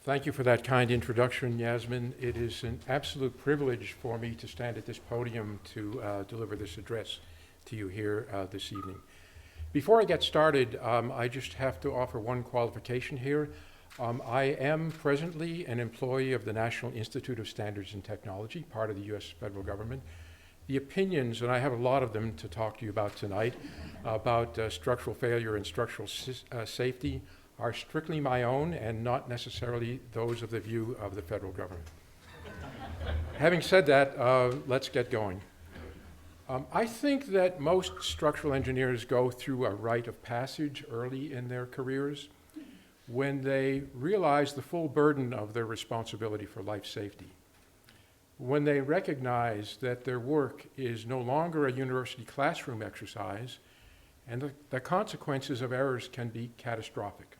Thank you for that kind introduction, Yasmin. It is an absolute privilege for me to stand at this podium to deliver this address to you here this evening. Before I get started, I just have to offer one qualification here. I am presently an employee of the National Institute of Standards and Technology, part of the U.S. federal government. The opinions, and I have a lot of them to talk to you about tonight, about structural failure and structural safety, are strictly my own and not necessarily those of the view of the federal government. Having said that, let's get going. I think that most structural engineers go through a rite of passage early in their careers when they realize the full burden of their responsibility for life safety. When they recognize that their work is no longer a university classroom exercise and the consequences of errors can be catastrophic.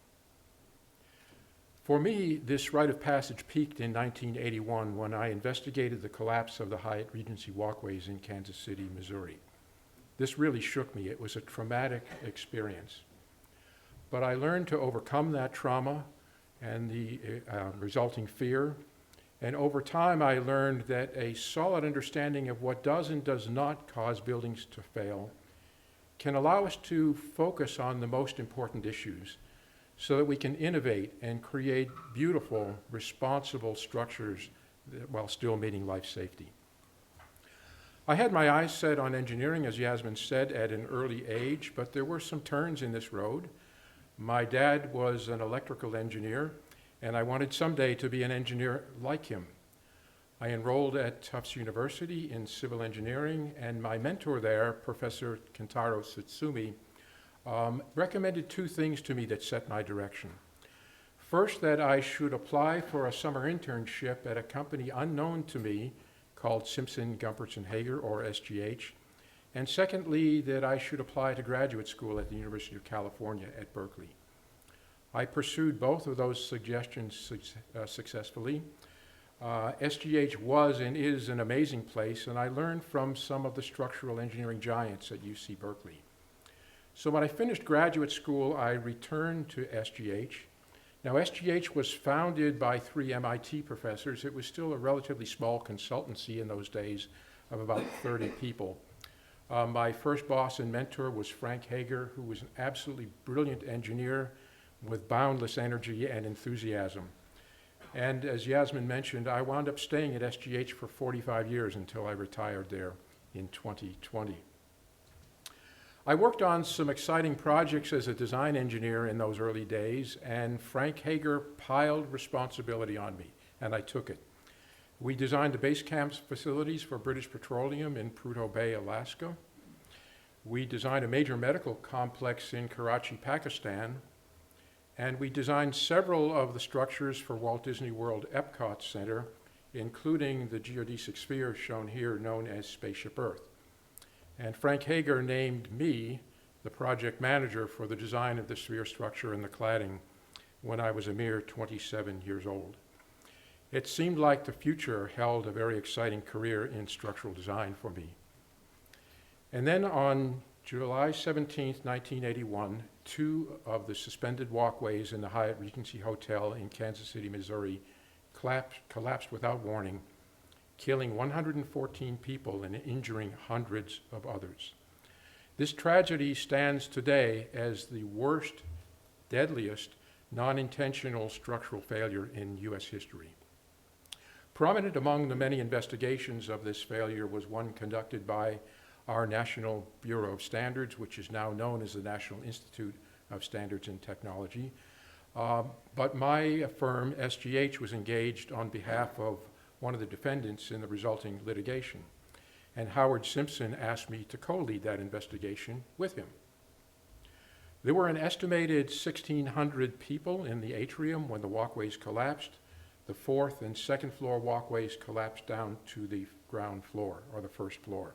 For me, this rite of passage peaked in 1981 when I investigated the collapse of the Hyatt Regency walkways in Kansas City, Missouri. This really shook me. It was a traumatic experience. But I learned to overcome that trauma and the resulting fear. And over time, I learned that a solid understanding of what does and does not cause buildings to fail can allow us to focus on the most important issues so that we can innovate and create beautiful, responsible structures while still meeting life safety. I had my eyes set on engineering, as Yasmin said, at an early age, but there were some turns in this road. My dad was an electrical engineer, and I wanted someday to be an engineer like him. I enrolled at Tufts University in civil engineering, and my mentor there, Professor Kentaro Tsutsumi, recommended two things to me that set my direction. First, that I should apply for a summer internship at a company unknown to me called Simpson, Gumpertz & Hager, or SGH. And secondly, that I should apply to graduate school at the University of California at Berkeley. I pursued both of those suggestions successfully. SGH was and is an amazing place, and I learned from some of the structural engineering giants at UC Berkeley. So when I finished graduate school, I returned to SGH. Now, SGH was founded by 3 MIT professors. It was still a relatively small consultancy in those days of about 30 people. My first boss and mentor was Frank Hager, who was an absolutely brilliant engineer with boundless energy and enthusiasm. And as Yasmin mentioned, I wound up staying at SGH for 45 years until I retired there in 2020. I worked on some exciting projects as a design engineer in those early days, and Frank Hager piled responsibility on me, and I took it. We designed the base camp facilities for British Petroleum in Prudhoe Bay, Alaska. We designed a major medical complex in Karachi, Pakistan, and we designed several of the structures for Walt Disney World Epcot Center, including the geodesic sphere shown here, known as Spaceship Earth. And Frank Hager named me the project manager for the design of the sphere structure and the cladding when I was a mere 27 years old. It seemed like the future held a very exciting career in structural design for me. And then on July 17, 1981, 2 of the suspended walkways in the Hyatt Regency Hotel in Kansas City, Missouri collapsed without warning, killing 114 people and injuring hundreds of others. This tragedy stands today as the worst, deadliest, non-intentional structural failure in U.S. history. Prominent among the many investigations of this failure was one conducted by our National Bureau of Standards, which is now known as the National Institute of Standards and Technology. But my firm, SGH, was engaged on behalf of one of the defendants in the resulting litigation. And Howard Simpson asked me to co-lead that investigation with him. There were an estimated 1,600 people in the atrium when the walkways collapsed. The 4th and 2nd floor walkways collapsed down to the ground floor, or the 1st floor.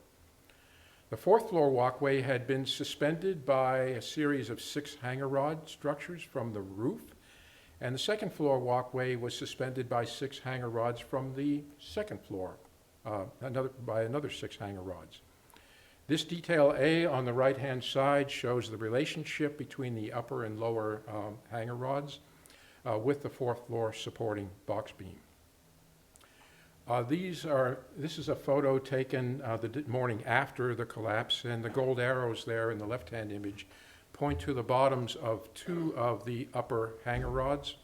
The 4th floor walkway had been suspended by a series of 6 hanger rod structures from the roof, and the 2nd floor walkway was suspended by 6 hanger rods from the 2nd floor, by another 6 hanger rods. This detail A on the right-hand side shows the relationship between the upper and lower hanger rods. with the fourth floor supporting box beam. This is a photo taken the morning after the collapse, and the gold arrows there in the left-hand image point to the bottoms of two of the upper hanger rods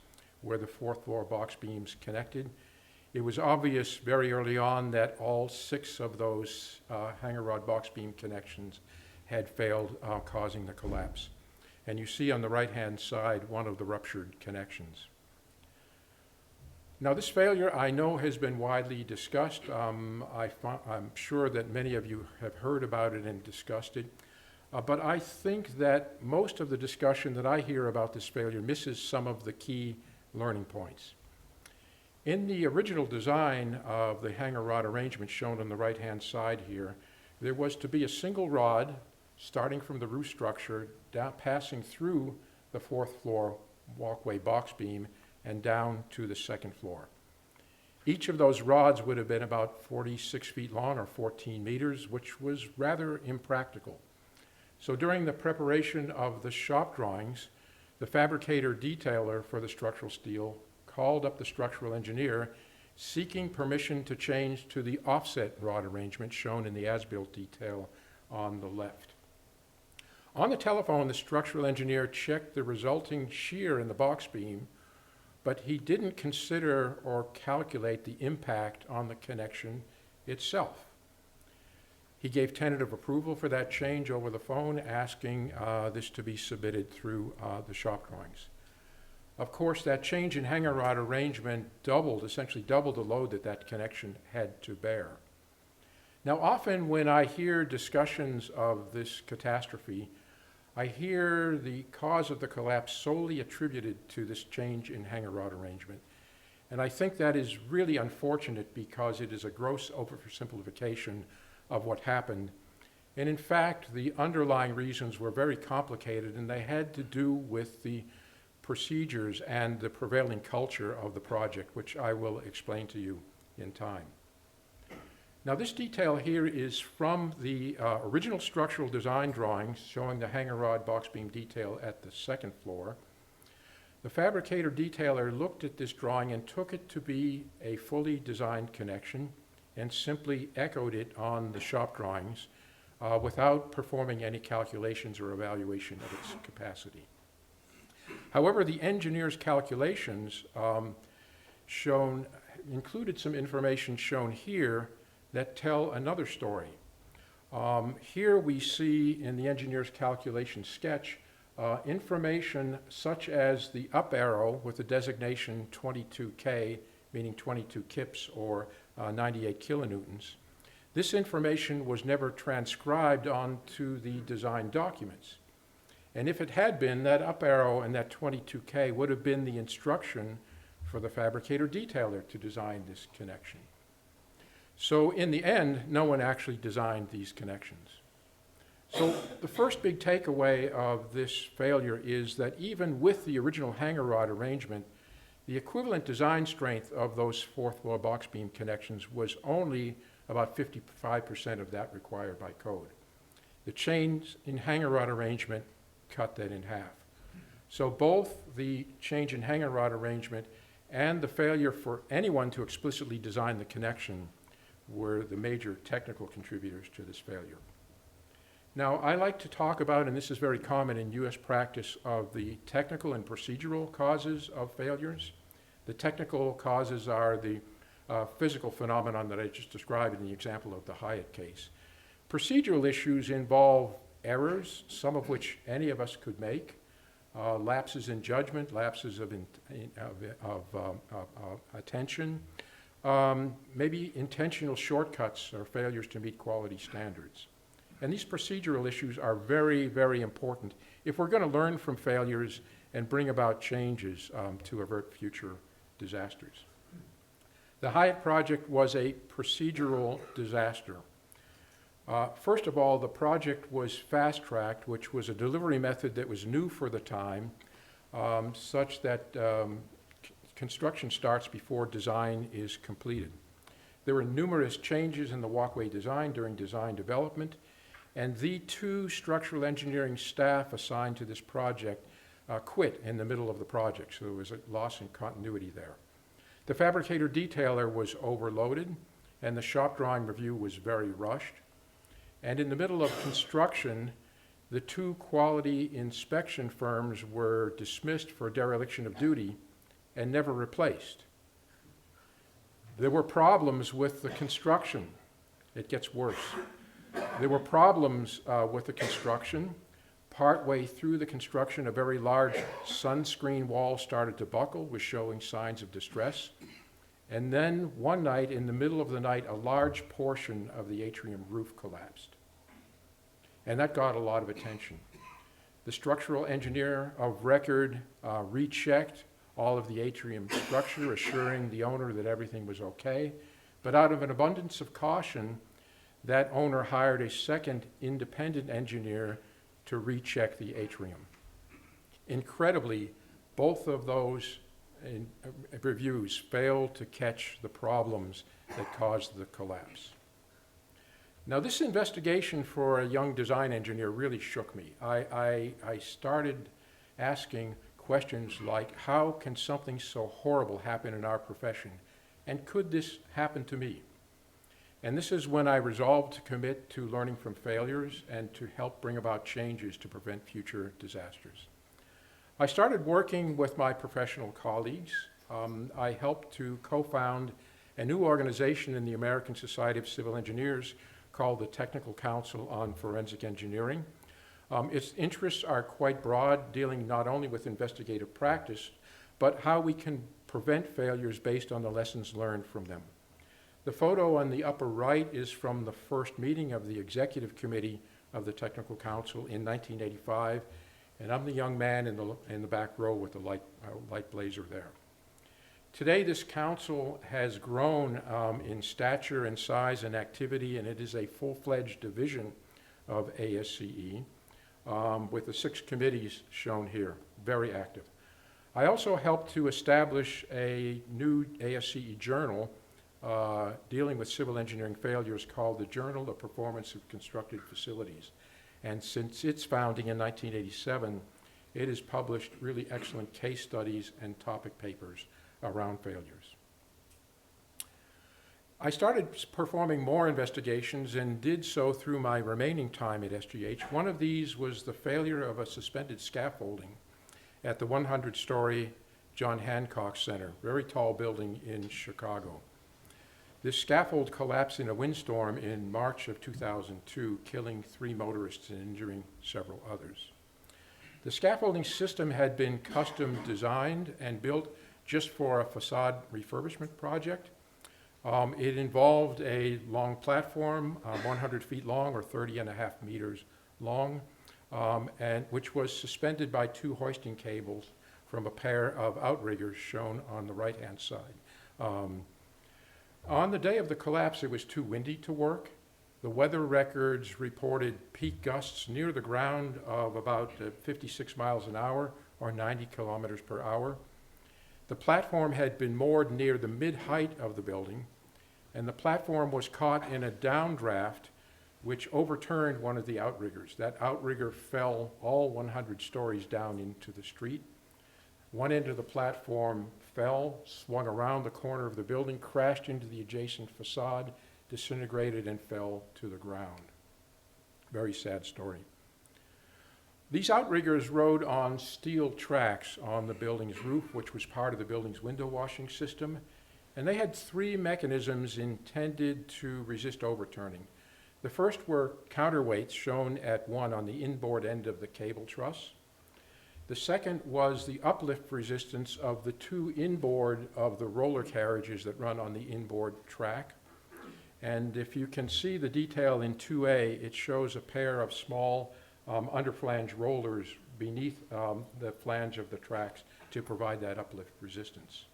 where the fourth floor box beams connected. It was obvious very early on that all 6 of those hanger rod box beam connections had failed, causing the collapse. And you see on the right-hand side one of the ruptured connections. Now, this failure I know has been widely discussed. I'm sure that many of you have heard about it and discussed it. But I think that most of the discussion that I hear about this failure misses some of the key learning points. In the original design of the hanger rod arrangement shown on the right-hand side here, there was to be a single rod starting from the roof structure, passing through the fourth floor walkway box beam and down to the second floor. Each of those rods would have been about 46 feet long or 14 meters, which was rather impractical. So during the preparation of the shop drawings, the fabricator detailer for the structural steel called up the structural engineer seeking permission to change to the offset rod arrangement shown in the as-built detail on the left. On the telephone, the structural engineer checked the resulting shear in the box beam, but he didn't consider or calculate the impact on the connection itself. He gave tentative approval for that change over the phone, asking this to be submitted through the shop drawings. Of course, that change in hanger rod arrangement essentially doubled the load that connection had to bear. Now, often when I hear discussions of this catastrophe, I hear the cause of the collapse solely attributed to this change in hanger rod arrangement. And I think that is really unfortunate because it is a gross oversimplification of what happened. And in fact, the underlying reasons were very complicated, and they had to do with the procedures and the prevailing culture of the project, which I will explain to you in time. Now, this detail here is from the original structural design drawings showing the hanger rod box beam detail at the second floor. The fabricator detailer looked at this drawing and took it to be a fully designed connection and simply echoed it on the shop drawings without performing any calculations or evaluation of its capacity. However, the engineer's calculations included some information shown here that tell another story. Here we see in the engineer's calculation sketch information such as the up arrow with the designation 22K, meaning 22 kips or 98 kilonewtons. This information was never transcribed onto the design documents. And if it had been, that up arrow and that 22K would have been the instruction for the fabricator detailer to design this connection. So in the end, no one actually designed these connections. So the first big takeaway of this failure is that even with the original hanger rod arrangement, the equivalent design strength of those fourth floor box beam connections was only about 55% of that required by code. The change in hanger rod arrangement cut that in half. So both the change in hanger rod arrangement and the failure for anyone to explicitly design the connection were the major technical contributors to this failure. Now, I like to talk about, and this is very common in US practice, of the technical and procedural causes of failures. The technical causes are the physical phenomenon that I just described in the example of the Hyatt case. Procedural issues involve errors, some of which any of us could make, lapses in judgment, lapses of attention, maybe intentional shortcuts or failures to meet quality standards. And these procedural issues are very, very important if we're going to learn from failures and bring about changes to avert future disasters. The Hyatt project was a procedural disaster. First of all, the project was fast-tracked, which was a delivery method that was new for the time, such that construction starts before design is completed. There were numerous changes in the walkway design during design development, and the 2 structural engineering staff assigned to this project quit in the middle of the project, so there was a loss in continuity there. The fabricator detailer was overloaded, and the shop drawing review was very rushed. And in the middle of construction, the 2 quality inspection firms were dismissed for dereliction of duty and never replaced. There were problems with the construction. It gets worse. There were problems with the construction. Partway through the construction, a very large sunscreen wall started to buckle, was showing signs of distress. And then one night, in the middle of the night, a large portion of the atrium roof collapsed. And that got a lot of attention. The structural engineer of record rechecked all of the atrium structure, assuring the owner that everything was okay. But out of an abundance of caution, that owner hired a second independent engineer to recheck the atrium. Incredibly, both of those reviews failed to catch the problems that caused the collapse. Now, this investigation for a young design engineer really shook me. I started asking questions like, how can something so horrible happen in our profession? And could this happen to me? And this is when I resolved to commit to learning from failures and to help bring about changes to prevent future disasters. I started working with my professional colleagues. I helped to co-found a new organization in the American Society of Civil Engineers called the Technical Council on Forensic Engineering. Its interests are quite broad, dealing not only with investigative practice, but how we can prevent failures based on the lessons learned from them. The photo on the upper right is from the first meeting of the Executive Committee of the Technical Council in 1985, and I'm the young man in the back row with the light blazer there. Today, this council has grown in stature and size and activity, and it is a full-fledged division of ASCE with the 6 committees shown here, very active. I also helped to establish a new ASCE journal dealing with civil engineering failures called the Journal of Performance of Constructed Facilities. And since its founding in 1987, it has published really excellent case studies and topic papers around failures. I started performing more investigations and did so through my remaining time at SGH. One of these was the failure of a suspended scaffolding at the 100-story John Hancock Center, very tall building in Chicago. This scaffold collapsed in a windstorm in March of 2002, killing 3 motorists and injuring several others. The scaffolding system had been custom designed and built just for a facade refurbishment project. It involved a long platform, 100 feet long or 30.5 meters long, and which was suspended by 2 hoisting cables from a pair of outriggers shown on the right-hand side. On the day of the collapse, it was too windy to work. The weather records reported peak gusts near the ground of about 56 miles an hour or 90 kilometers per hour. The platform had been moored near the mid-height of the building, and the platform was caught in a downdraft which overturned one of the outriggers. That outrigger fell all 100 stories down into the street. One end of the platform fell, swung around the corner of the building, crashed into the adjacent facade, disintegrated, and fell to the ground. Very sad story. These outriggers rode on steel tracks on the building's roof, which was part of the building's window washing system, and they had 3 mechanisms intended to resist overturning. The first were counterweights shown at 1 on the inboard end of the cable truss. The second was the uplift resistance of the 2 inboard of the roller carriages that run on the inboard track. And if you can see the detail in 2A, it shows a pair of small underflange rollers beneath the flange of the tracks to provide that uplift resistance.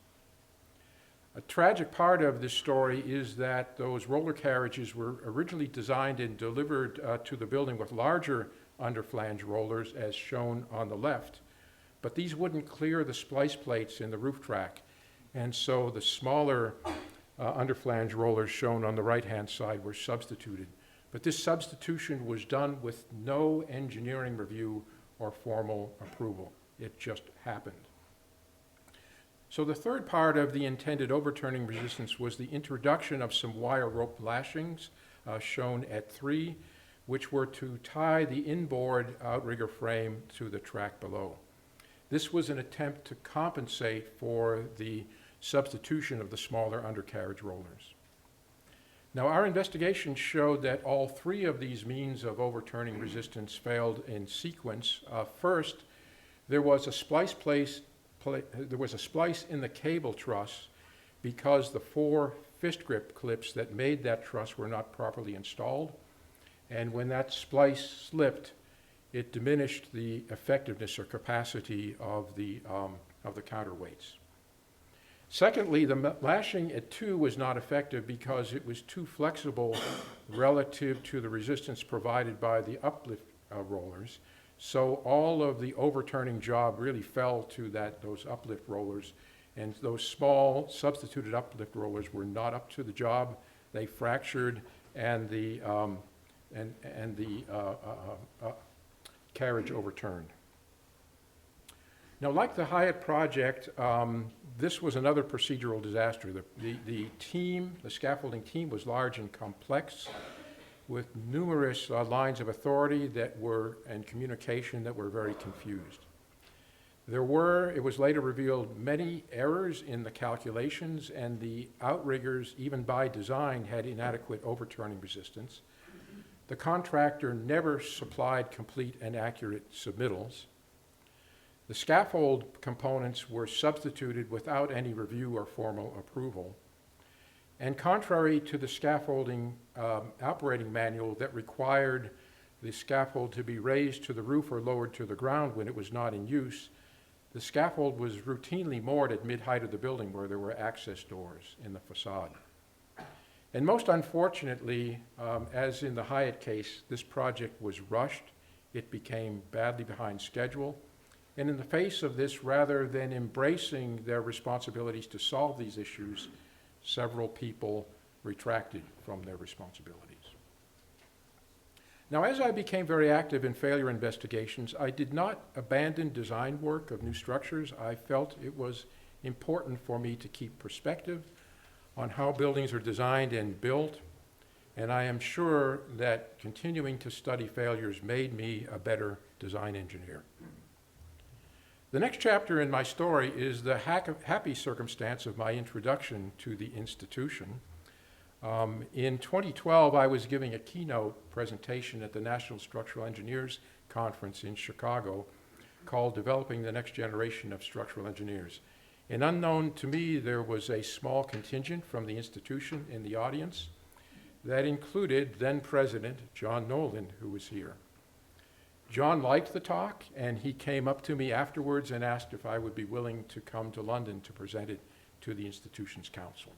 A tragic part of this story is that those roller carriages were originally designed and delivered to the building with larger underflange rollers, as shown on the left, but these wouldn't clear the splice plates in the roof track, and so the smaller underflange rollers shown on the right-hand side were substituted. But this substitution was done with no engineering review or formal approval. It just happened. So the third part of the intended overturning resistance was the introduction of some wire rope lashings, shown at 3, which were to tie the inboard outrigger frame to the track below. This was an attempt to compensate for the substitution of the smaller undercarriage rollers. Now, our investigation showed that all 3 of these means of overturning resistance failed in sequence. First, there was a splice in the cable truss because the 4 fist grip clips that made that truss were not properly installed. And when that splice slipped, it diminished the effectiveness or capacity of the counterweights. Secondly, the lashing at 2 was not effective because it was too flexible relative to the resistance provided by the uplift rollers. So all of the overturning job really fell to those uplift rollers, and those small substituted uplift rollers were not up to the job. They fractured, and the carriage overturned. Now, like the Hyatt project, this was another procedural disaster. The scaffolding team was large and complex, with numerous lines of authority and communication that were very confused. It was later revealed, many errors in the calculations, and the outriggers, even by design, had inadequate overturning resistance. The contractor never supplied complete and accurate submittals. The scaffold components were substituted without any review or formal approval. And contrary to the scaffolding operating manual that required the scaffold to be raised to the roof or lowered to the ground when it was not in use, the scaffold was routinely moored at mid-height of the building where there were access doors in the facade. And most unfortunately, as in the Hyatt case, this project was rushed. It became badly behind schedule. And in the face of this, rather than embracing their responsibilities to solve these issues, several people retracted from their responsibilities. Now, as I became very active in failure investigations, I did not abandon design work of new structures. I felt it was important for me to keep perspective on how buildings are designed and built, and I am sure that continuing to study failures made me a better design engineer. The next chapter in my story is the happy circumstance of my introduction to the institution. In 2012, I was giving a keynote presentation at the National Structural Engineers Conference in Chicago called Developing the Next Generation of Structural Engineers. And unknown to me, there was a small contingent from the institution in the audience that included then President John Nolan, who was here. John liked the talk, and he came up to me afterwards and asked if I would be willing to come to London to present it to the institution's council.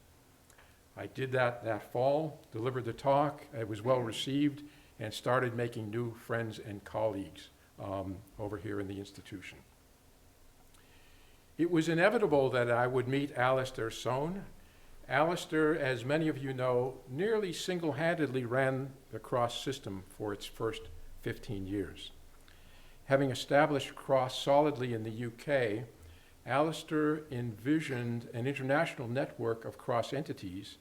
I did that fall, delivered the talk. It was well received, and started making new friends and colleagues over here in the institution. It was inevitable that I would meet Alistair Sohn. Alistair, as many of you know, nearly single-handedly ran the Cross system for its first 15 years. Having established Cross solidly in the UK, Alistair envisioned an international network of Cross entities,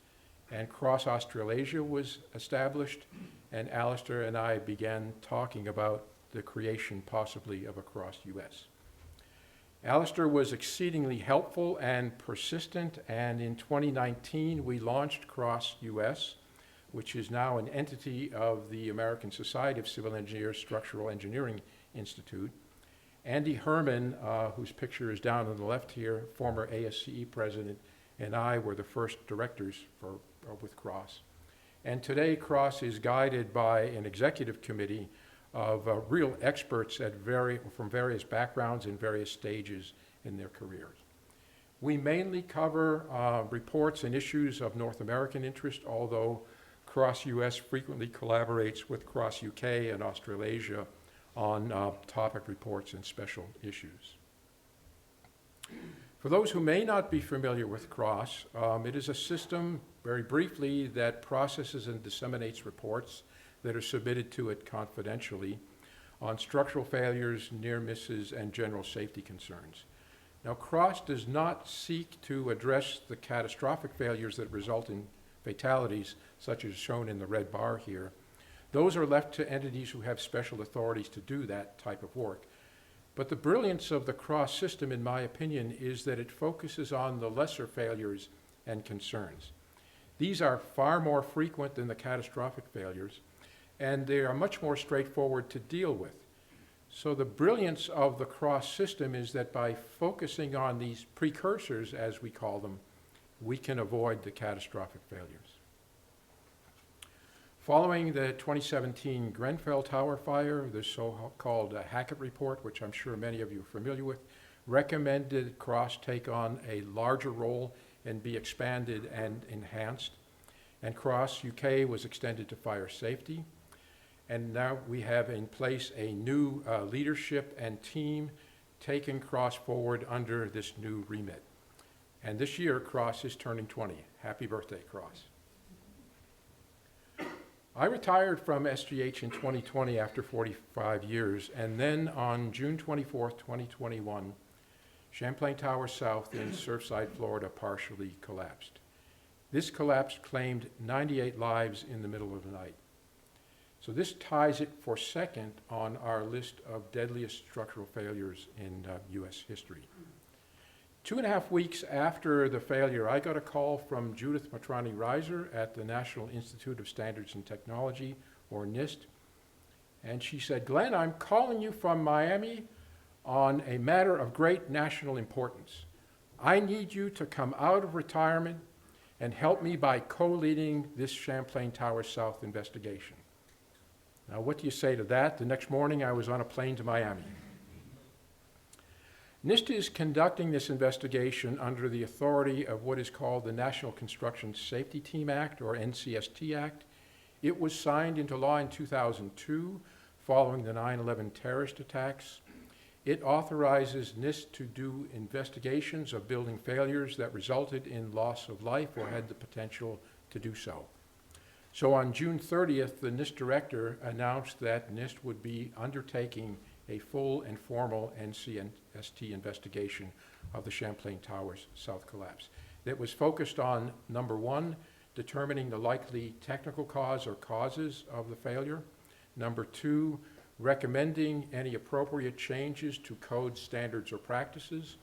and Cross Australasia was established, and Alistair and I began talking about the creation possibly of a Cross US. Alistair was exceedingly helpful and persistent, and in 2019 we launched Cross US, which is now an entity of the American Society of Civil Engineers Structural Engineering Institute. Andy Herman, whose picture is down on the left here, former ASCE president, and I were the first directors with Cross. And today Cross is guided by an executive committee of real experts from various backgrounds and various stages in their careers. We mainly cover reports and issues of North American interest, although Cross US frequently collaborates with Cross UK and Australasia on topic reports and special issues. For those who may not be familiar with Cross, it is a system, very briefly, that processes and disseminates reports that are submitted to it confidentially. on structural failures, near misses, and general safety concerns. Now, CROSS does not seek to address the catastrophic failures that result in fatalities, such as shown in the red bar here. Those are left to entities who have special authorities to do that type of work. But the brilliance of the CROSS system, in my opinion, is that it focuses on the lesser failures and concerns. These are far more frequent than the catastrophic failures, and they are much more straightforward to deal with. So the brilliance of the CROSS system is that by focusing on these precursors, as we call them, we can avoid the catastrophic failures. Following the 2017 Grenfell Tower fire, the so-called Hackett report, which I'm sure many of you are familiar with, recommended CROSS take on a larger role and be expanded and enhanced. And CROSS UK was extended to fire safety. And now we have in place a new leadership and team taking CROSS forward under this new remit. And this year, CROSS is turning 20. Happy birthday, CROSS. I retired from SGH in 2020 after 45 years, and then on June 24th, 2021, Champlain Tower South in Surfside, Florida, partially collapsed. This collapse claimed 98 lives in the middle of the night. So this ties it for second on our list of deadliest structural failures in U.S. history. 2.5 weeks after the failure, I got a call from Judith Matrani-Reiser at the National Institute of Standards and Technology, or NIST, and she said, "Glenn, I'm calling you from Miami on a matter of great national importance. I need you to come out of retirement and help me by co-leading this Champlain Tower South investigation." Now, what do you say to that? The next morning, I was on a plane to Miami. NIST is conducting this investigation under the authority of what is called the National Construction Safety Team Act, or NCST Act. It was signed into law in 2002, following the 9/11 terrorist attacks. It authorizes NIST to do investigations of building failures that resulted in loss of life or had the potential to do so. So on June 30th, the NIST director announced that NIST would be undertaking a full and formal NCST investigation of the Champlain Tower South collapse that was focused on, number one, determining the likely technical cause or causes of the failure. Number two, recommending any appropriate changes to code standards or practices.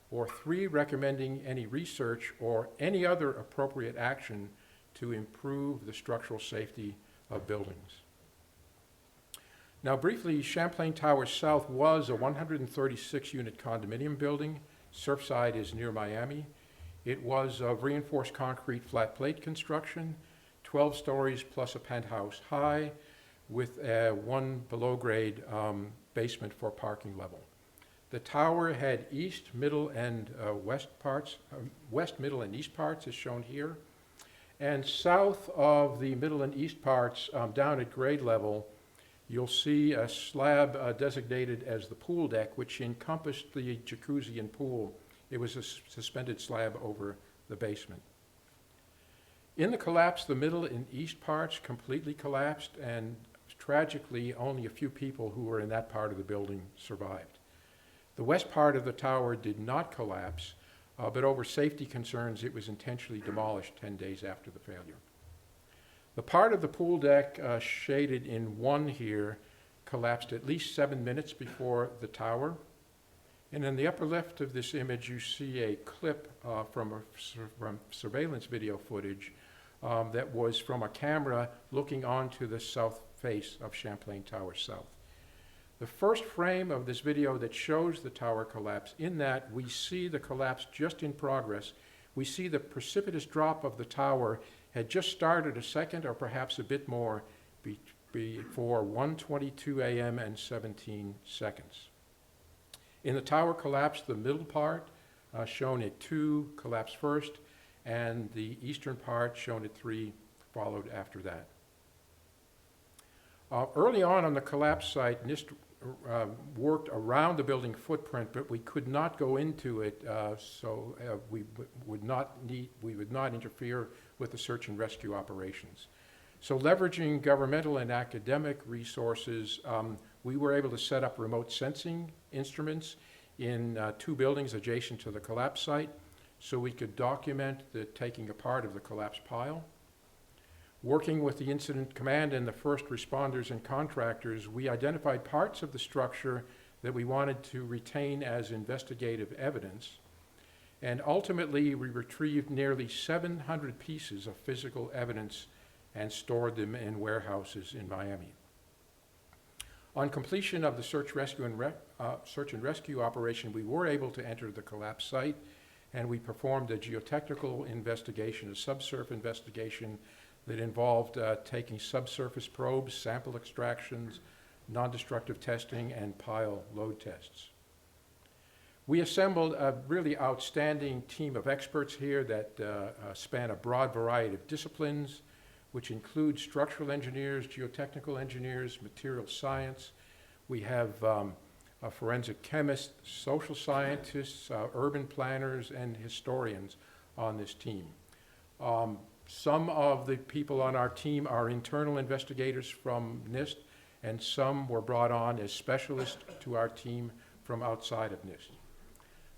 Or three, recommending any research or any other appropriate action to improve the structural safety of buildings. Now, briefly, Champlain Tower South was a 136-unit condominium building. Surfside is near Miami. It was of reinforced concrete flat plate construction, 12 stories plus a penthouse high, with one below-grade basement for parking level. The tower had east, middle, and west, middle, and east parts, as shown here. And south of the middle and east parts, down at grade level, you'll see a slab designated as the pool deck, which encompassed the jacuzzi and pool. It was a suspended slab over the basement. In the collapse, the middle and east parts completely collapsed, and tragically, only a few people who were in that part of the building survived. The west part of the tower did not collapse, but over safety concerns, it was intentionally demolished 10 days after the failure. The part of the pool deck shaded in 1 here collapsed at least 7 minutes before the tower. And in the upper left of this image, you see a clip from surveillance video footage that was from a camera looking onto the south face of Champlain Tower South. The first frame of this video that shows the tower collapse, in that we see the collapse just in progress. We see the precipitous drop of the tower had just started a second or perhaps a bit more before 1:22 a.m. and 17 seconds. In the tower collapse, the middle part, shown at 2, collapsed first, and the eastern part, shown at 3, followed after that. Early on the collapse site, NIST worked around the building footprint, but we could not go into it, so we would not interfere with the search and rescue operations. So leveraging governmental and academic resources, we were able to set up remote sensing instruments in 2 buildings adjacent to the collapse site so we could document the taking apart of the collapsed pile. Working with the incident command and the first responders and contractors, we identified parts of the structure that we wanted to retain as investigative evidence. And ultimately, we retrieved nearly 700 pieces of physical evidence and stored them in warehouses in Miami. On completion of the search and rescue operation, we were able to enter the collapse site, and we performed a geotechnical investigation, a subsurf investigation that involved taking subsurface probes, sample extractions, non-destructive testing, and pile load tests. We assembled a really outstanding team of experts here that span a broad variety of disciplines, which include structural engineers, geotechnical engineers, material science. We have forensic chemists, social scientists, urban planners, and historians on this team. Some of the people on our team are internal investigators from NIST, and some were brought on as specialists to our team from outside of NIST.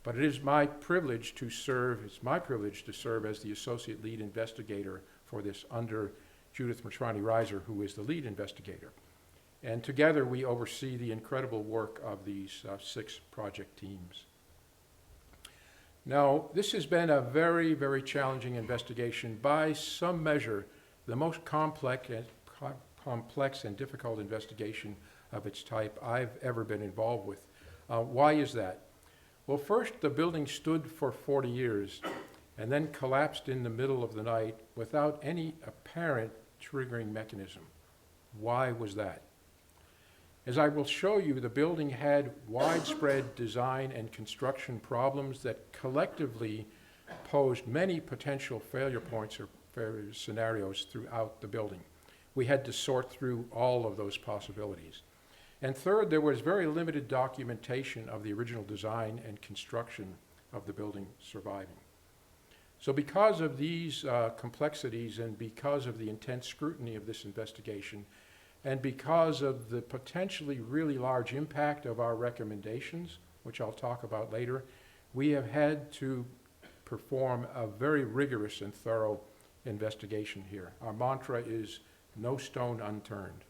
But it is my privilege to serve, as the associate lead investigator for this under Judith Matrani-Reiser, who is the lead investigator. And together we oversee the incredible work of these 6 project teams. Now, this has been a very, very challenging investigation. By some measure, the most complex and difficult investigation of its type I've ever been involved with. Why is that? Well, first, the building stood for 40 years and then collapsed in the middle of the night without any apparent triggering mechanism. Why was that? As I will show you, the building had widespread design and construction problems that collectively posed many potential failure points or failure scenarios throughout the building. We had to sort through all of those possibilities. And third, there was very limited documentation of the original design and construction of the building surviving. So because of these complexities and because of the intense scrutiny of this investigation, and because of the potentially really large impact of our recommendations, which I'll talk about later, we have had to perform a very rigorous and thorough investigation here. Our mantra is no stone unturned.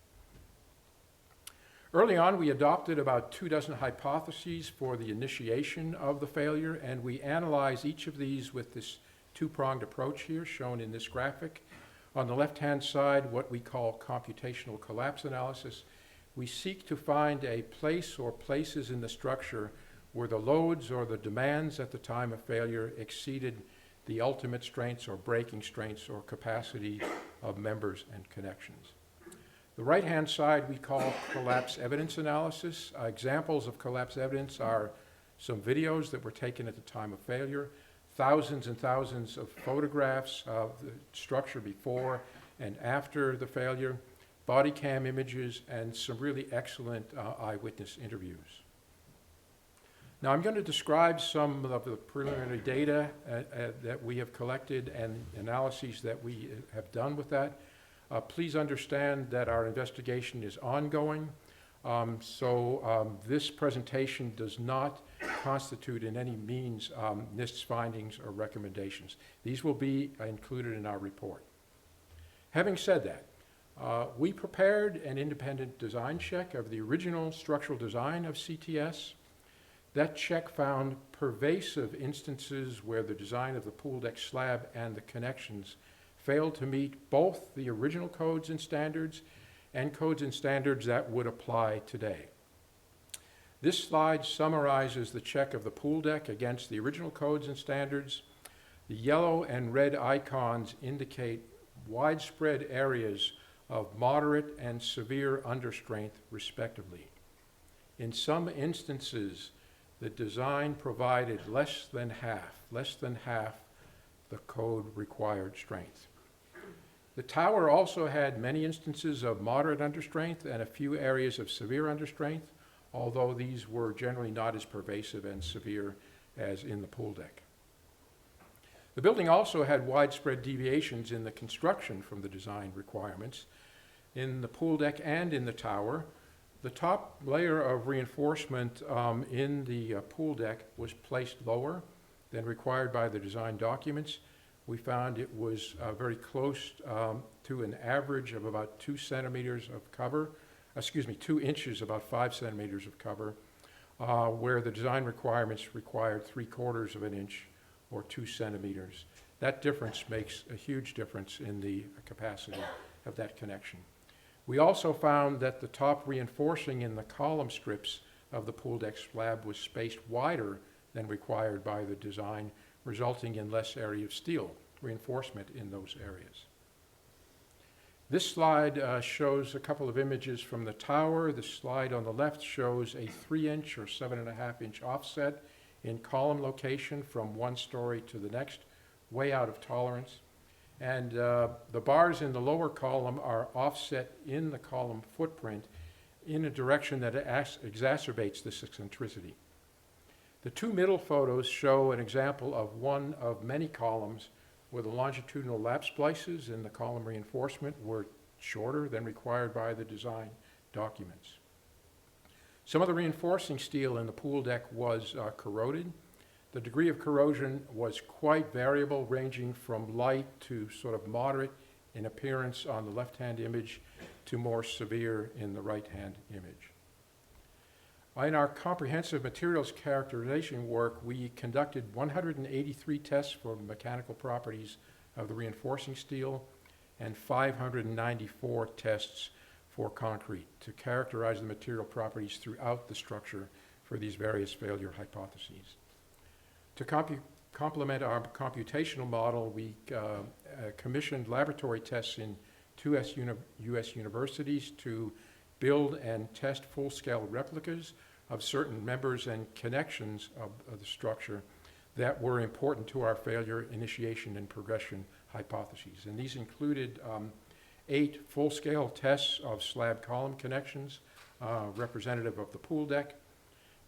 Early on, we adopted about 24 hypotheses for the initiation of the failure, and we analyzed each of these with this 2-pronged approach here, shown in this graphic. On the left-hand side, what we call computational collapse analysis. We seek to find a place or places in the structure where the loads or the demands at the time of failure exceeded the ultimate strengths or breaking strengths or capacity of members and connections. The right-hand side we call collapse evidence analysis. Examples of collapse evidence are some videos that were taken at the time of failure, thousands and thousands of photographs of the structure before and after the failure, body cam images, and some really excellent eyewitness interviews. Now I'm going to describe some of the preliminary data that we have collected and analyses that we have done with that. Please understand that our investigation is ongoing, so this presentation does not constitute in any means NIST's findings or recommendations. These will be included in our report. Having said that, we prepared an independent design check of the original structural design of CTS. That check found pervasive instances where the design of the pool deck slab and the connections failed to meet both the original codes and standards that would apply today. This slide summarizes the check of the pool deck against the original codes and standards. The yellow and red icons indicate widespread areas of moderate and severe understrength, respectively. In some instances, the design provided less than half the code required strength. The tower also had many instances of moderate understrength and a few areas of severe understrength, although these were generally not as pervasive and severe as in the pool deck. The building also had widespread deviations in the construction from the design requirements. In the pool deck and in the tower, The top layer of reinforcement in the pool deck was placed lower than required by the design documents. We found it was very close to an average of about 2 centimeters of cover, 2 inches, about 5 centimeters of cover, where the design requirements required 3/4 of an inch or 2 centimeters. That difference makes a huge difference in the capacity of that connection. We also found that the top reinforcing in the column strips of the pool deck slab was spaced wider than required by the design, resulting in less area of steel reinforcement in those areas. This slide shows a couple of images from the tower. The slide on the left shows a 3-inch or 7.5-inch offset in column location from one story to the next, way out of tolerance. And the bars in the lower column are offset in the column footprint in a direction that exacerbates this eccentricity. The two middle photos show an example of one of many columns where the longitudinal lap splices in the column reinforcement were shorter than required by the design documents. Some of the reinforcing steel in the pool deck was corroded. The degree of corrosion was quite variable, ranging from light to sort of moderate in appearance on the left-hand image to more severe in the right-hand image. In our comprehensive materials characterization work, we conducted 183 tests for mechanical properties of the reinforcing steel and 594 tests for concrete to characterize the material properties throughout the structure for these various failure hypotheses. To complement our computational model, we commissioned laboratory tests in two U.S. universities to build and test full-scale replicas of certain members and connections of the structure that were important to our failure, initiation, and progression hypotheses. And these included 8 full-scale tests of slab column connections representative of the pool deck,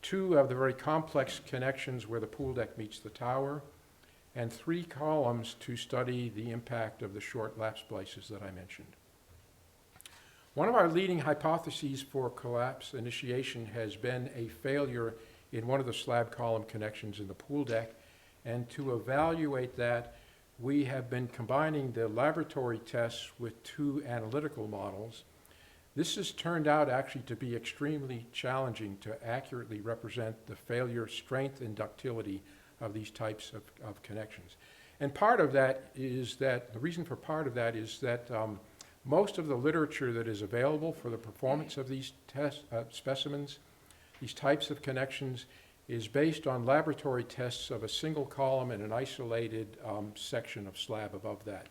2 of the very complex connections where the pool deck meets the tower, and 3 columns to study the impact of the short lap splices that I mentioned. One of our leading hypotheses for collapse initiation has been a failure in one of the slab column connections in the pool deck, and to evaluate that, we have been combining the laboratory tests with 2 analytical models. This has turned out actually to be extremely challenging to accurately represent the failure strength and ductility of these types of connections. And part of that is that, the reason for part of that is that most of the literature that is available for the performance of these test specimens, these types of connections, is based on laboratory tests of a single column and an isolated section of slab above that.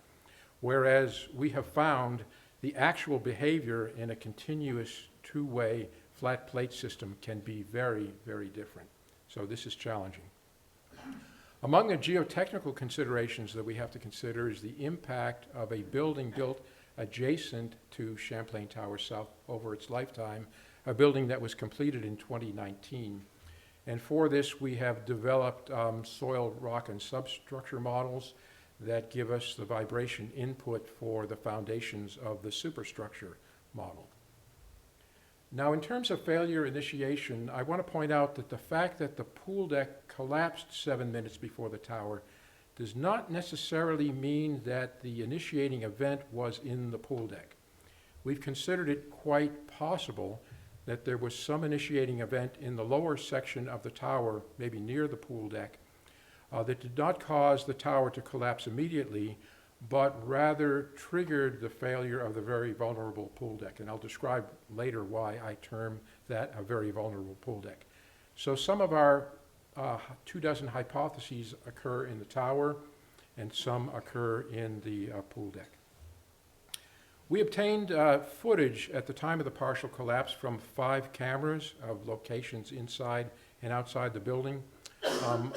Whereas we have found the actual behavior in a continuous 2-way flat plate system can be very, very different. So this is challenging. Among the geotechnical considerations that we have to consider is the impact of a building built adjacent to Champlain Tower South over its lifetime, a building that was completed in 2019. And for this, we have developed soil, rock, and substructure models that give us the vibration input for the foundations of the superstructure model. Now, in terms of failure initiation, I want to point out that the fact that the pool deck collapsed 7 minutes before the tower does not necessarily mean that the initiating event was in the pool deck. We've considered it quite possible that there was some initiating event in the lower section of the tower, maybe near the pool deck, that did not cause the tower to collapse immediately, but rather triggered the failure of the very vulnerable pool deck. And I'll describe later why I term that a very vulnerable pool deck. So some of our 24 hypotheses occur in the tower, and some occur in the pool deck. We obtained footage at the time of the partial collapse from 5 cameras of locations inside and outside the building.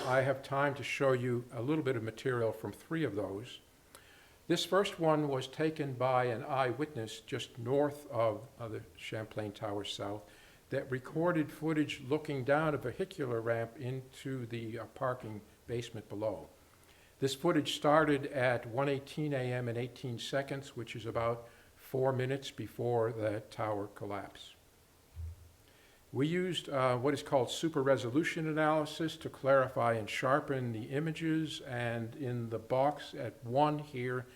I have time to show you a little bit of material from 3 of those. This first one was taken by an eyewitness just north of the Champlain Tower South that recorded footage looking down a vehicular ramp into the parking basement below. This footage started at 1:18 a.m. and 18 seconds, which is about 4 minutes before the tower collapsed. We used what is called super resolution analysis to clarify and sharpen the images, and in the box at 1 here,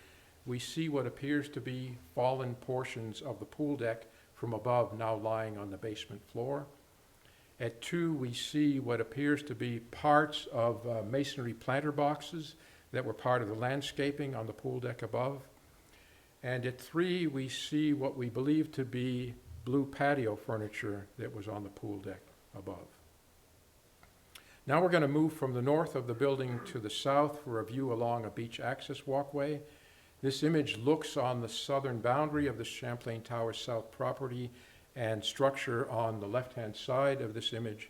we see what appears to be fallen portions of the pool deck from above now lying on the basement floor. At 2, we see what appears to be parts of masonry planter boxes that were part of the landscaping on the pool deck above. And at 3, we see what we believe to be blue patio furniture that was on the pool deck above. Now we're going to move from the north of the building to the south for a view along a beach access walkway. This image looks on the southern boundary of the Champlain Tower South property and structure on the left-hand side of this image.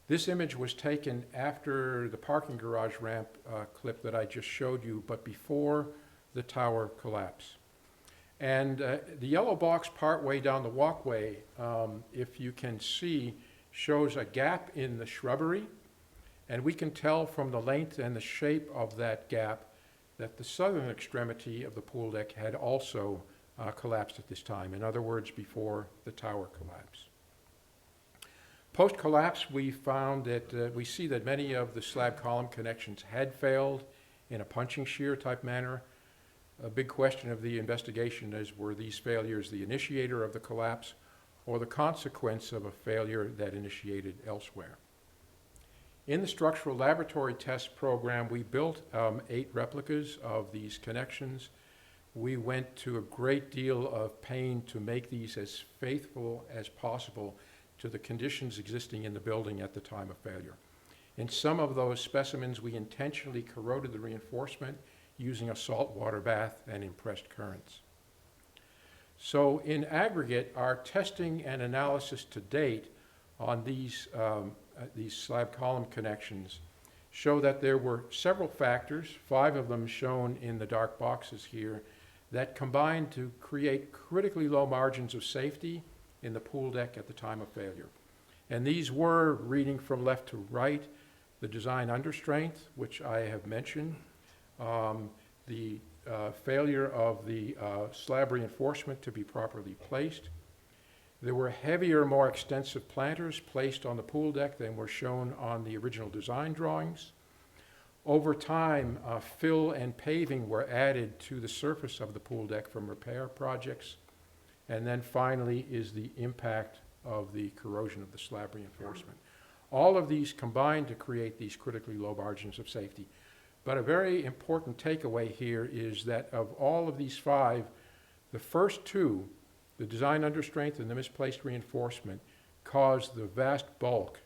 This image was taken after the parking garage ramp clip that I just showed you, but before the tower collapse. And the yellow box partway down the walkway, if you can see, shows a gap in the shrubbery, and we can tell from the length and the shape of that gap that the southern extremity of the pool deck had also collapsed at this time. In other words, before the tower collapse. Post-collapse, we found that we see that many of the slab column connections had failed in a punching shear type manner. A big question of the investigation is, were these failures the initiator of the collapse or the consequence of a failure that initiated elsewhere? In the structural laboratory test program, we built 8 replicas of these connections. We went to a great deal of pain to make these as faithful as possible to the conditions existing in the building at the time of failure. In some of those specimens, we intentionally corroded the reinforcement using a saltwater bath and impressed currents. So in aggregate, our testing and analysis to date on these slab column connections show that there were several factors, 5 of them shown in the dark boxes here, that combined to create critically low margins of safety in the pool deck at the time of failure. And these were, reading from left to right, the design understrength, which I have mentioned, the failure of the slab reinforcement to be properly placed. There were heavier, more extensive planters placed on the pool deck than were shown on the original design drawings. Over time, fill and paving were added to the surface of the pool deck from repair projects. And then finally is the impact of the corrosion of the slab reinforcement. All of these combined to create these critically low margins of safety. But a very important takeaway here is that of all of these 5, the first 2, the design understrength and the misplaced reinforcement, caused the vast bulk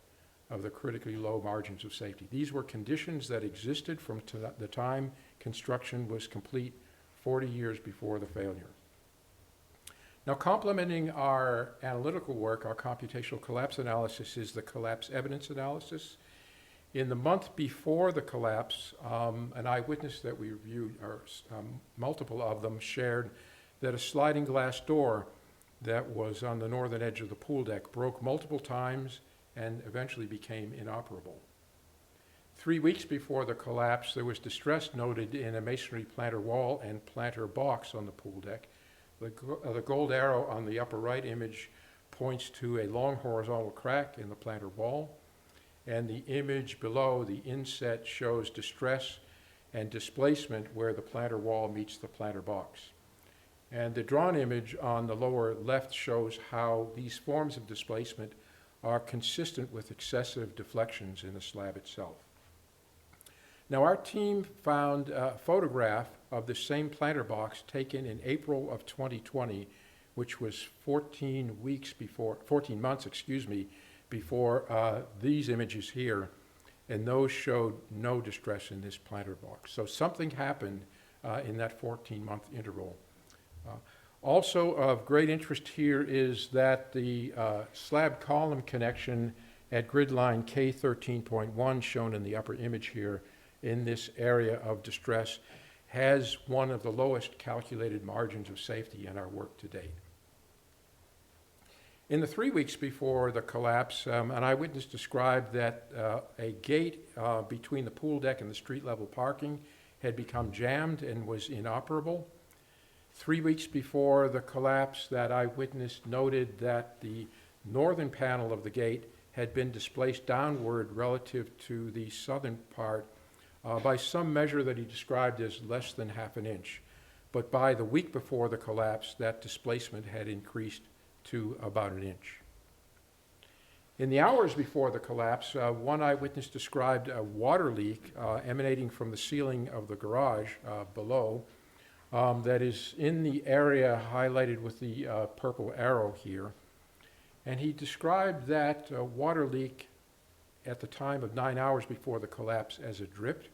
of the critically low margins of safety. These were conditions that existed from the time construction was complete 40 years before the failure. Now, complementing our analytical work, our computational collapse analysis, is the collapse evidence analysis. In the month before the collapse, an eyewitness that we reviewed, or multiple of them, shared that a sliding glass door that was on the northern edge of the pool deck broke multiple times and eventually became inoperable. 3 weeks before the collapse, there was distress noted in a masonry planter wall and planter box on the pool deck. The gold arrow on the upper right image points to a long horizontal crack in the planter wall, and the image below, the inset, shows distress and displacement where the planter wall meets the planter box. And the drawn image on the lower left shows how these forms of displacement are consistent with excessive deflections in the slab itself. Now, our team found a photograph of the same planter box taken in April of 2020, which was 14 months, before these images here, and those showed no distress in this planter box. So something happened in that 14-month interval. Also of great interest here is that the slab column connection at grid line K13.1, shown in the upper image here, in this area of distress, has one of the lowest calculated margins of safety in our work to date. In the 3 weeks before the collapse, an eyewitness described that a gate between the pool deck and the street level parking had become jammed and was inoperable. 3 weeks before the collapse, that eyewitness noted that the northern panel of the gate had been displaced downward relative to the southern part by some measure that he described as less than half an inch. But by the week before the collapse, that displacement had increased to about an inch. In the hours before the collapse, one eyewitness described a water leak emanating from the ceiling of the garage below that is in the area highlighted with the purple arrow here. And he described that water leak at the time of 9 hours before the collapse as a drip,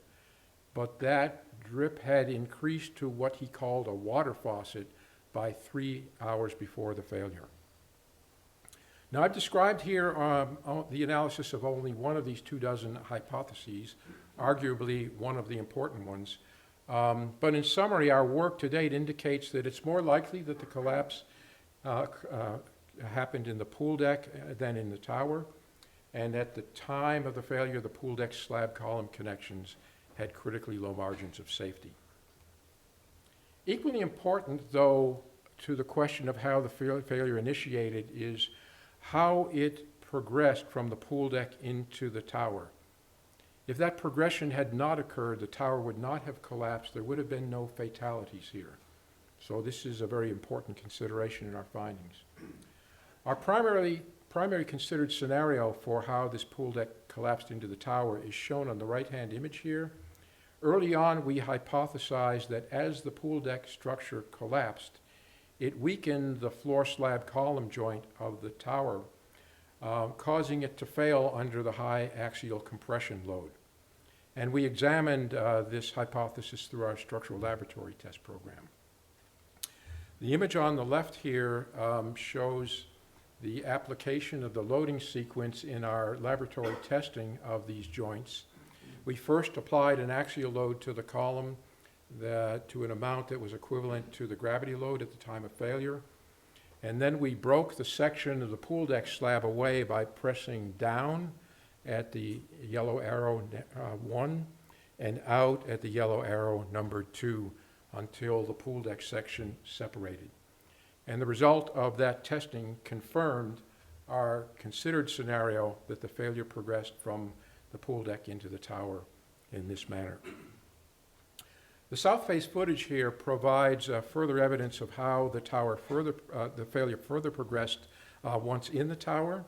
but that drip had increased to what he called a water faucet by 3 hours before the failure. Now, I've described here the analysis of only one of these 24 hypotheses, arguably one of the important ones. But in summary, our work to date indicates that it's more likely that the collapse happened in the pool deck than in the tower, and at the time of the failure, the pool deck slab column connections had critically low margins of safety. Equally important, though, to the question of how the failure initiated is how it progressed from the pool deck into the tower. If that progression had not occurred, the tower would not have collapsed. There would have been no fatalities here. So this is a very important consideration in our findings. Our primary considered scenario for how this pool deck collapsed into the tower is shown on the right-hand image here. Early on, we hypothesized that as the pool deck structure collapsed, it weakened the floor slab column joint of the tower, causing it to fail under the high axial compression load. And we examined this hypothesis through our structural laboratory test program. The image on the left here shows the application of the loading sequence in our laboratory testing of these joints. We first applied an axial load to the column to an amount that was equivalent to the gravity load at the time of failure. And then we broke the section of the pool deck slab away by pressing down at the yellow arrow 1 and out at the yellow arrow number 2 until the pool deck section separated. And the result of that testing confirmed our considered scenario that the failure progressed from the pool deck into the tower in this manner. The south face footage here provides further evidence of how the failure further progressed once in the tower.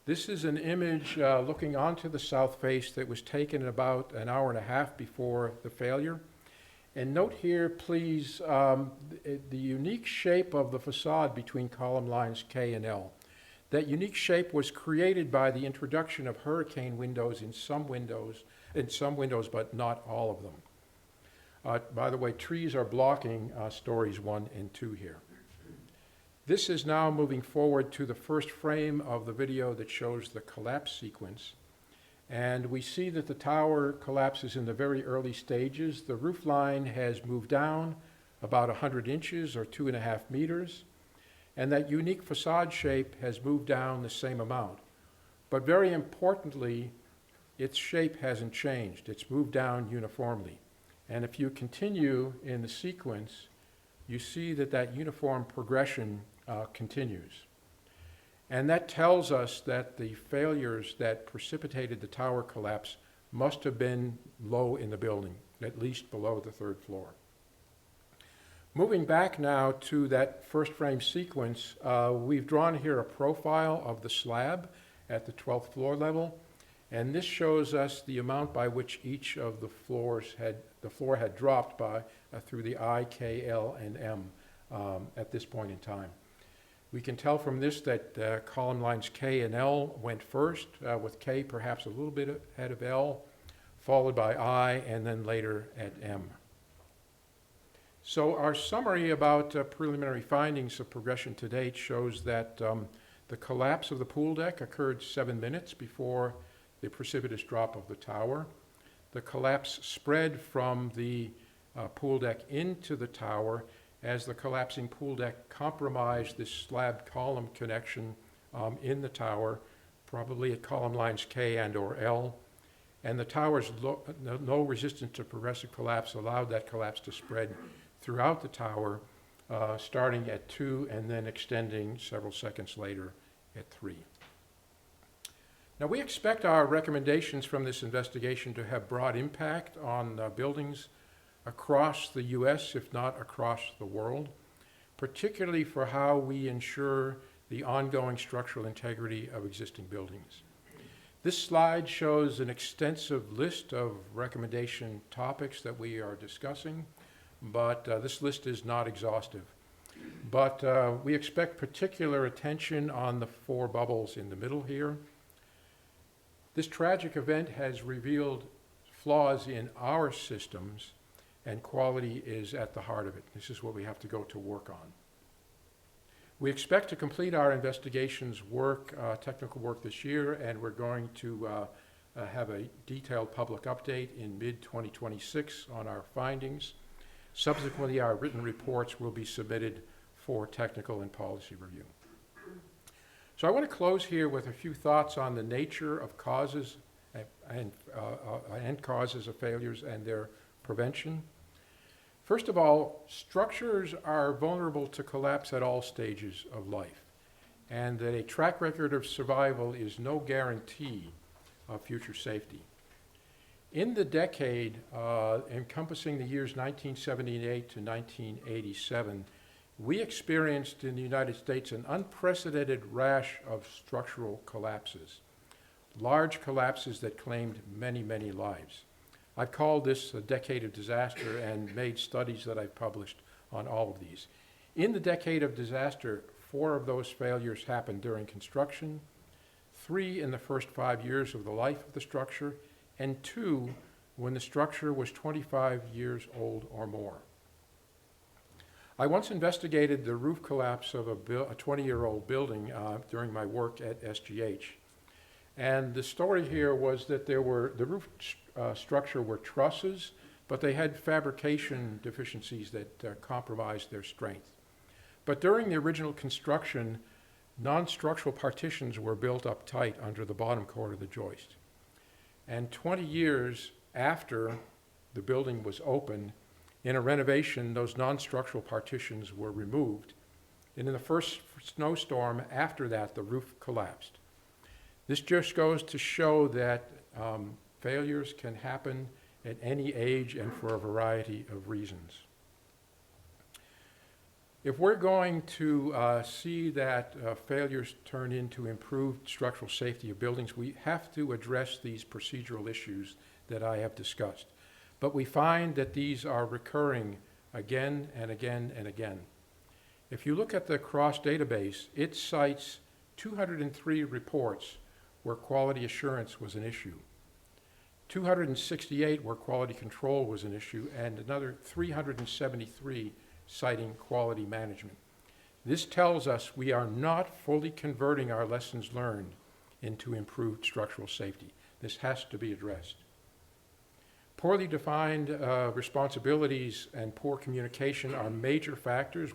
This is an image looking onto the south face that was taken about an hour and a half before the failure. And note here, please, the unique shape of the facade between column lines K and L. That unique shape was created by the introduction of hurricane windows in some windows, but not all of them. By the way, trees are blocking stories 1 and 2 here. This is now moving forward to the first frame of the video that shows the collapse sequence. And we see that the tower collapses in the very early stages. The roof line has moved down about 100 inches or 2.5 meters. And that unique facade shape has moved down the same amount. But very importantly, its shape hasn't changed. It's moved down uniformly. And if you continue in the sequence, you see that that uniform progression continues. And that tells us that the failures that precipitated the tower collapse must have been low in the building, at least below the 3rd floor. Moving back now to that first frame sequence, we've drawn here a profile of the slab at the 12th floor level. And this shows us the amount by which each of the floor had dropped by through the I, K, L, and M at this point in time. We can tell from this that column lines K and L went first, with K perhaps a little bit ahead of L, followed by I, and then later at M. So our summary about preliminary findings of progression to date shows that the collapse of the pool deck occurred 7 minutes before the precipitous drop of the tower. The collapse spread from the pool deck into the tower as the collapsing pool deck compromised this slab column connection in the tower, probably at column lines K and or L. And the tower's low resistance to progressive collapse allowed that collapse to spread throughout the tower, starting at 2 and then extending several seconds later at 3. Now, we expect our recommendations from this investigation to have broad impact on buildings across the U.S., if not across the world, particularly for how we ensure the ongoing structural integrity of existing buildings. This slide shows an extensive list of recommendation topics that we are discussing, but this list is not exhaustive. But we expect particular attention on the 4 bubbles in the middle here. This tragic event has revealed flaws in our systems, and quality is at the heart of it. This is what we have to go to work on. We expect to complete our investigations work, technical work this year, and we're going to have a detailed public update in mid-2026 on our findings. Subsequently, our written reports will be submitted for technical and policy review. So I want to close here with a few thoughts on the nature of causes and causes of failures and their prevention. First of all, structures are vulnerable to collapse at all stages of life, and that a track record of survival is no guarantee of future safety. In the decade encompassing the years 1978 to 1987, we experienced in the United States an unprecedented rash of structural collapses, large collapses that claimed many, many lives. I've called this a decade of disaster and made studies that I've published on all of these. In the decade of disaster, 4 of those failures happened during construction, 3 in the first 5 years of the life of the structure, and 2 when the structure was 25 years old or more. I once investigated the roof collapse of a 20-year-old building during my work at SGH. And the story here was that the roof structure were trusses, but they had fabrication deficiencies that compromised their strength. But during the original construction, non-structural partitions were built up tight under the bottom core of the joist. And 20 years after the building was opened, in a renovation, those non-structural partitions were removed. And in the first snowstorm after that, the roof collapsed. This just goes to show that failures can happen at any age and for a variety of reasons. If we're going to see that failures turn into improved structural safety of buildings, we have to address these procedural issues that I have discussed. But we find that these are recurring again and again and again. If you look at the CROSS database, it cites 203 reports where quality assurance was an issue, 268 where quality control was an issue, and another 373 citing quality management. This tells us we are not fully converting our lessons learned into improved structural safety. This has to be addressed. Poorly defined responsibilities and poor communication are major factors,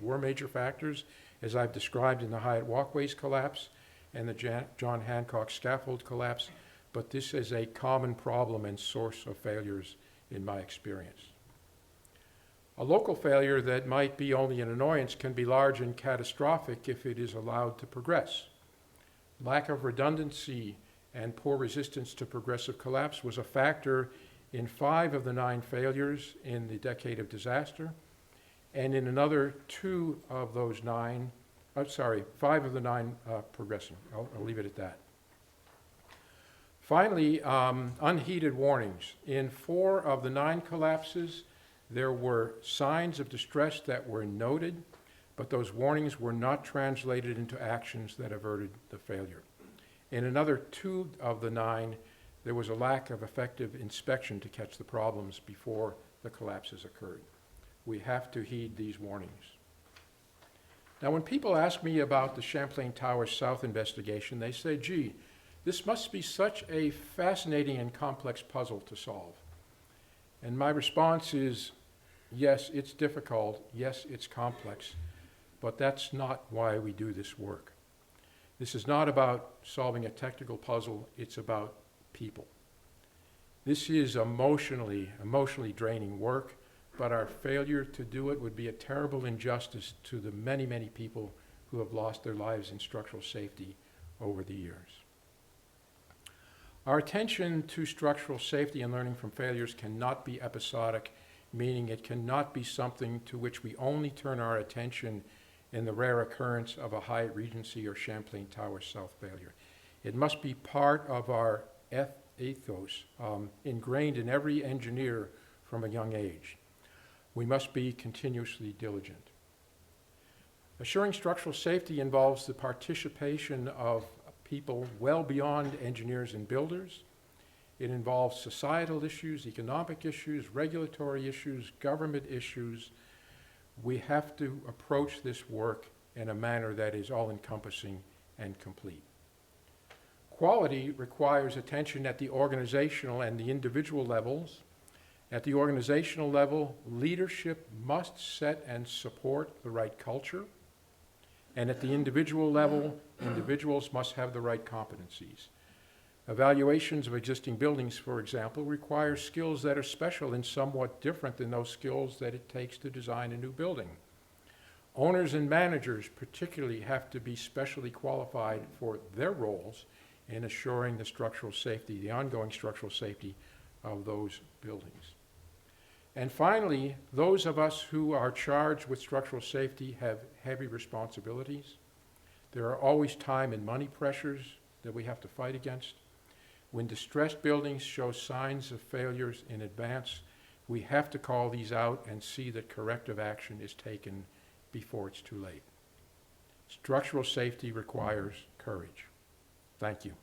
as I've described in the Hyatt walkways collapse and the John Hancock scaffold collapse, but this is a common problem and source of failures in my experience. A local failure that might be only an annoyance can be large and catastrophic if it is allowed to progress. Lack of redundancy and poor resistance to progressive collapse was a factor in 5 of the 9 failures in the decade of disaster, and in another 5 of the 9 progressing. I'll leave it at that. Finally, unheeded warnings. In 4 of the 9 collapses, there were signs of distress that were noted, but those warnings were not translated into actions that averted the failure. In another 2 of the 9, there was a lack of effective inspection to catch the problems before the collapses occurred. We have to heed these warnings. Now, when people ask me about the Champlain Tower South investigation, they say, gee, this must be such a fascinating and complex puzzle to solve. And my response is, yes, it's difficult, yes, it's complex, but that's not why we do this work. This is not about solving a technical puzzle, it's about people. This is emotionally draining work, but our failure to do it would be a terrible injustice to the many, many people who have lost their lives in structural safety over the years. Our attention to structural safety and learning from failures cannot be episodic, meaning it cannot be something to which we only turn our attention in the rare occurrence of a Hyatt Regency or Champlain Tower South failure. It must be part of our ethos, ingrained in every engineer from a young age. We must be continuously diligent. Assuring structural safety involves the participation of people well beyond engineers and builders. It involves societal issues, economic issues, regulatory issues, government issues. We have to approach this work in a manner that is all-encompassing and complete. Quality requires attention at the organizational and the individual levels. At the organizational level, leadership must set and support the right culture. And at the individual level, individuals must have the right competencies. Evaluations of existing buildings, for example, require skills that are special and somewhat different than those skills that it takes to design a new building. Owners and managers particularly have to be specially qualified for their roles in assuring the structural safety, the ongoing structural safety of those buildings. And finally, those of us who are charged with structural safety have heavy responsibilities. There are always time and money pressures that we have to fight against. When distressed buildings show signs of failures in advance, we have to call these out and see that corrective action is taken before it's too late. Structural safety requires courage. Thank you.